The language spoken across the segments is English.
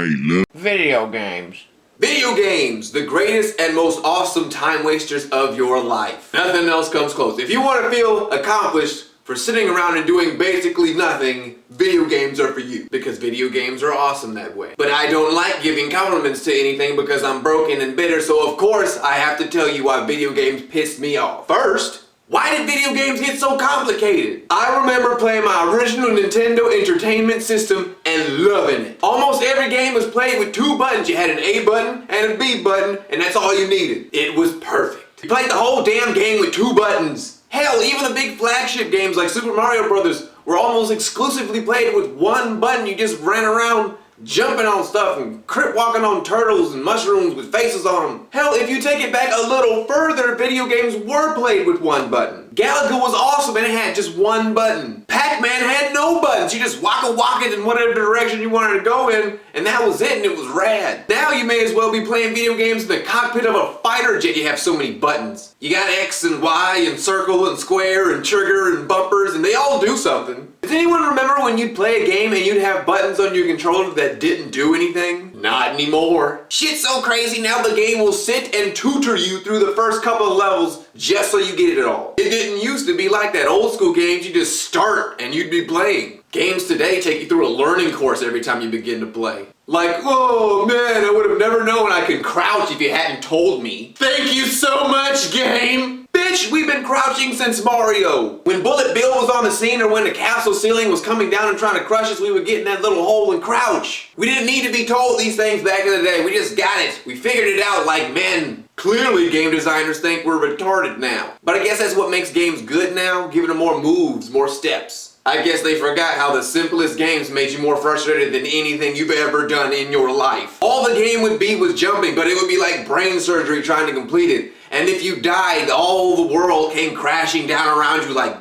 Video games. Video games, the greatest and most awesome time wasters of your life. Nothing else comes close. If you want to feel accomplished for sitting around and doing basically nothing, video games are for you. Because video games are awesome that way. But I don't like giving compliments to anything because I'm broken and bitter, so of course I have to tell you why video games piss me off. First, why did video games get so complicated? I remember playing my original Nintendo Entertainment System and loving it. Almost every game was played with two buttons. You had an A button and a B button, and that's all you needed. It was perfect. You played the whole damn game with two buttons. Hell, even the big flagship games like Super Mario Bros. Were almost exclusively played with one button. You just ran around jumping on stuff and crip walking on turtles and mushrooms with faces on them. Hell, if you take it back a little further, video games were played with one button. Galaga was awesome and it had just one button. Pac-Man had no buttons. You just waka it in whatever direction you wanted to go in, and that was it, and it was rad. Now you may as well be playing video games in the cockpit of a fighter jet. You have so many buttons. You got X and Y and circle and square and trigger and bumpers, and they all do something. Does anyone remember when you'd play a game and you'd have buttons on your controller that didn't do anything? Not anymore. Shit's so crazy now the game will sit and tutor you through the first couple of levels just so you get it all. It didn't used to be like that. Old school games, you just start and you'd be playing. Games today take you through a learning course every time you begin to play. Like, oh man, I would have never known I could crouch if you hadn't told me. Thank you so much, game! Bitch, we've been crouching since Mario. When Bullet Bill was on the scene or when the castle ceiling was coming down and trying to crush us, we would get in that little hole and crouch. We didn't need to be told these things back in the day. We just got it. We figured it out like men. Clearly game designers think we're retarded now. But I guess that's what makes games good now, giving them more moves, more steps. I guess they forgot how the simplest games made you more frustrated than anything you've ever done in your life. All the game would be was jumping, but it would be like brain surgery trying to complete it. And if you died, all the world came crashing down around you like,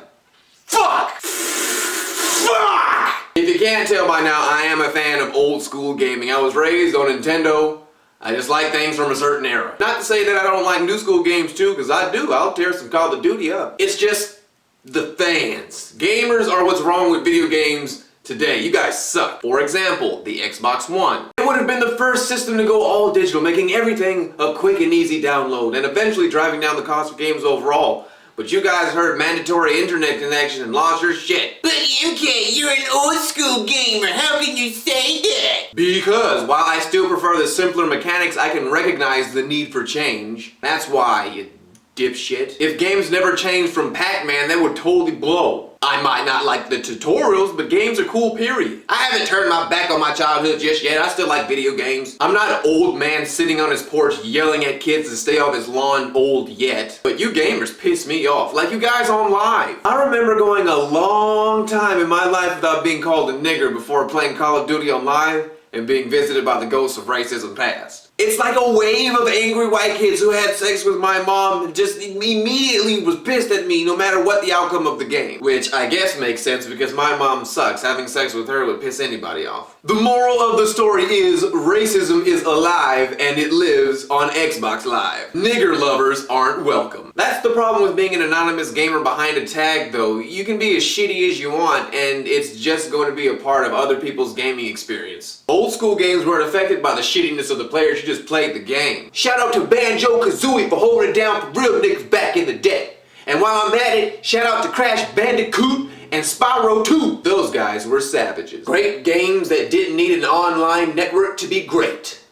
fuck! Fuck! If you can't tell by now, I am a fan of old school gaming. I was raised on Nintendo. I just like things from a certain era. Not to say that I don't like new school games too, because I do. I'll tear some Call of Duty up. It's just the fans. Gamers are what's wrong with video games today. You guys suck. For example, the Xbox One. It would have been the first system to go all digital, making everything a quick and easy download, and eventually driving down the cost of games overall. But you guys heard mandatory internet connection and lost your shit. But MK, you're an old school gamer. How can you say that? Because while I still prefer the simpler mechanics, I can recognize the need for change. That's why, you dipshit. If games never changed from Pac-Man, they would totally blow. I might not like the tutorials, but games are cool, period. I haven't turned my back on my childhood just yet. I still like video games. I'm not an old man sitting on his porch yelling at kids to stay off his lawn old yet. But you gamers piss me off, like you guys on live. I remember going a long time in my life without being called a nigger before playing Call of Duty on live and being visited by the ghosts of racism past. It's like a wave of angry white kids who had sex with my mom and just immediately was pissed at me no matter what the outcome of the game. Which I guess makes sense because my mom sucks. Having sex with her would piss anybody off. The moral of the story is racism is alive and it lives on Xbox Live. Nigger lovers aren't welcome. That's the problem with being an anonymous gamer behind a tag though. You can be as shitty as you want and it's just going to be a part of other people's gaming experience. Old school games weren't affected by the shittiness of the players who just played the game. Shout out to Banjo-Kazooie for holding it down for real niggas back in the day. And while I'm at it, shout out to Crash Bandicoot and Spyro 2. Those guys were savages. Great games that didn't need an online network to be great.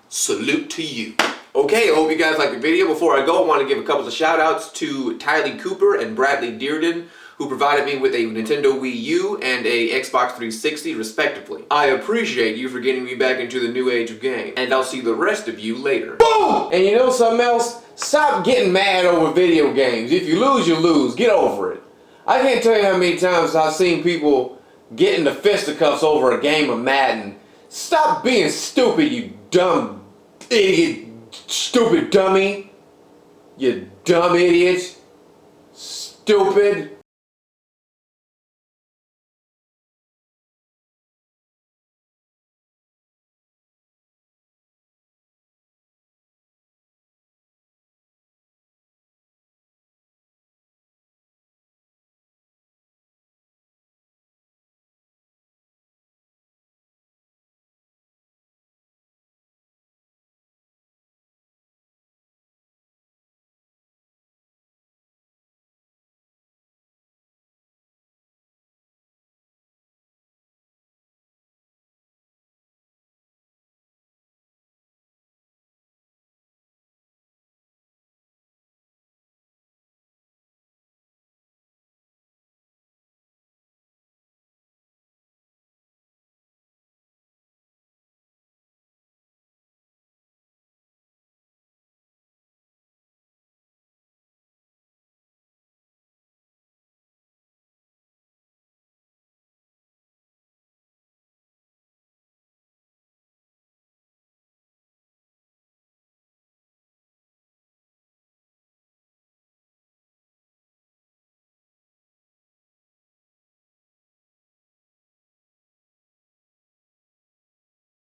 Salute to you. Okay, I hope you guys liked the video. Before I go, I want to give a couple of shout outs to Tylee Cooper and Bradley Dearden, who provided me with a Nintendo Wii U and a Xbox 360 respectively. I appreciate you for getting me back into the new age of game, and I'll see the rest of you later. Boom! And you know something else? Stop getting mad over video games. If you lose, you lose. Get over it. I can't tell you how many times I've seen people get into fisticuffs over a game of Madden. Stop being stupid, you dumb idiot, stupid dummy. You dumb idiot. Stupid.